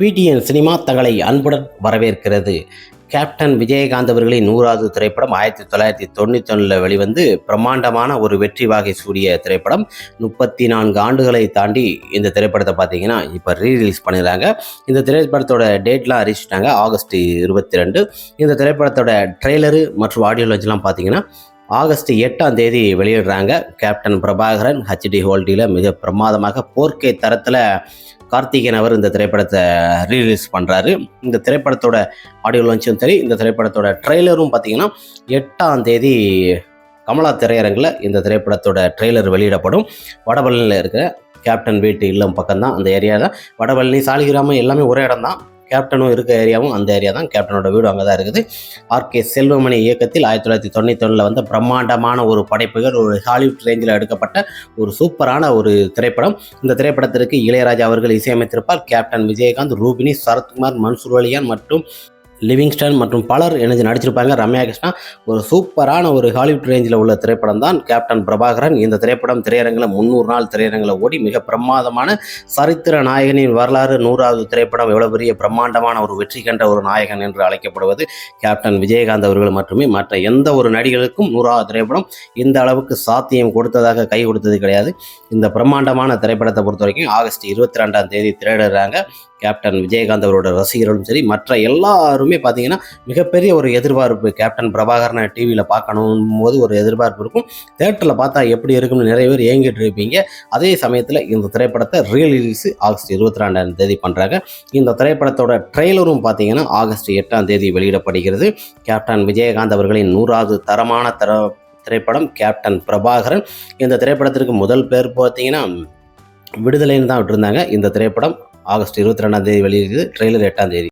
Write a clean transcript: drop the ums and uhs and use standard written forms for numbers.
PTN cinema தங்களை அன்புடன் வரவேற்கிறது. கேப்டன் விஜயகாந்த் அவர்களின் 100வது திரைப்படம் 1991 வெளிவந்து பிரம்மாண்டமான ஒரு வெற்றி வாகை சூடிய திரைப்படம். 34 ஆண்டுகளை தாண்டி இந்த திரைப்படத்தை பார்த்தீங்கன்னா இப்போ ரீரிலீஸ் பண்ணிடுறாங்க. இந்த திரைப்படத்தோட டேட்லாம் அறிவிச்சிட்டாங்க, ஆகஸ்ட் 22. இந்த திரைப்படத்தோட ட்ரெய்லரு மற்றும் ஆடியோ லான்ச்லாம் பார்த்தீங்கன்னா ஆகஸ்ட் 8ஆம் தேதி வெளியிடுறாங்க. கேப்டன் பிரபாகரன் ஹெச்டி ஹோல்டியில் மிக பிரமாதமாக 4K தரத்தில் கார்த்திகேயன் அவர் இந்த திரைப்படத்தை ரீலீஸ் பண்ணுறாரு. இந்த திரைப்படத்தோட ஆடியோ லான்ச்சும் சரி, இந்த திரைப்படத்தோட ட்ரெய்லரும் பார்த்தீங்கன்னா 8ஆம் தேதி கமலா திரையரங்கில் இந்த திரைப்படத்தோட ட்ரெய்லர் வெளியிடப்படும். வடபழனியில் இருக்கிற கேப்டன் வீட்டு இல்லம் பக்கம்தான் அந்த ஏரியா தான். வடபழனி, சாலிகிராமம் எல்லாமே ஒரே இடம் தான். கேப்டனும் இருக்க ஏரியாவும் அந்த ஏரியா தான். கேப்டனோட வீடு அங்கே தான் இருக்குது. ஆர்கே செல்வமணி இயக்கத்தில் 1991 வந்த பிரம்மாண்டமான ஒரு படைப்புகள், ஒரு ஹாலிவுட் ரேஞ்சில் எடுக்கப்பட்ட ஒரு சூப்பரான ஒரு திரைப்படம். இந்த திரைப்படத்திற்கு இளையராஜா அவர்கள் இசையமைத்திருப்பார். கேப்டன் விஜயகாந்த், ரூபினி, சரத்குமார், மன்சூர் அலியான் மற்றும் லிவிங்ஸ்டன் மற்றும் பலர் இணைஞ்சு நடிச்சிருப்பாங்க. ரம்யா கிருஷ்ணா. ஒரு சூப்பரான ஒரு ஹாலிவுட் ரேஞ்சில் உள்ள திரைப்படம் தான் கேப்டன் பிரபாகரன். இந்த திரைப்படம் திரையரங்கில் 300 நாள் திரையரங்கில் ஓடி மிக பிரமாதமான சரித்திர நாயகனின் வரலாறு. 100வது திரைப்படம் எவ்வளவு பெரிய பிரம்மாண்டமான ஒரு வெற்றி கண்ட ஒரு நாயகன் என்று அழைக்கப்படுவது கேப்டன் விஜயகாந்த் அவர்கள் மட்டுமே. மற்ற எந்த ஒரு நடிகர்களுக்கும் 100வது திரைப்படம் இந்த அளவுக்கு சாத்தியம் கொடுத்ததாக கை கொடுத்தது கிடையாது. இந்த பிரம்மாண்டமான திரைப்படத்தை பொறுத்த வரைக்கும் ஆகஸ்ட் 22ஆம் தேதி திரையிடுறாங்க. கேப்டன் விஜயகாந்த் அவரோட ரசிகர்களும் சரி, மற்ற எல்லாருமே பார்த்தீங்கன்னா மிகப்பெரிய ஒரு எதிர்பார்ப்பு. கேப்டன் பிரபாகரனை டிவியில் பார்க்கணும் போது ஒரு எதிர்பார்ப்பு இருக்கும். தேட்டரில் பார்த்தா எப்படி இருக்குன்னு நிறைய பேர் ஏங்கிட்டு இருப்பீங்க. அதே சமயத்தில் இந்த திரைப்படத்தை ரீலீஸ் ஆகஸ்ட் 22ஆம் தேதி பண்ணுறாங்க. இந்த திரைப்படத்தோட ட்ரெய்லரும் பார்த்தீங்கன்னா ஆகஸ்ட் 8ஆம் தேதி வெளியிடப்படுகிறது. கேப்டன் விஜயகாந்த் அவர்களின் 100வது தரமான திரைப்படம் கேப்டன் பிரபாகரன். இந்த திரைப்படத்திற்கு முதல் பேர் பார்த்தீங்கன்னா விடுதலைன்னு தான் விட்டுருந்தாங்க. இந்த திரைப்படம் ஆகஸ்ட் 22ஆம் தேதி வெளியிடுது. ட்ரெய்லர் 8ஆம் தேதி.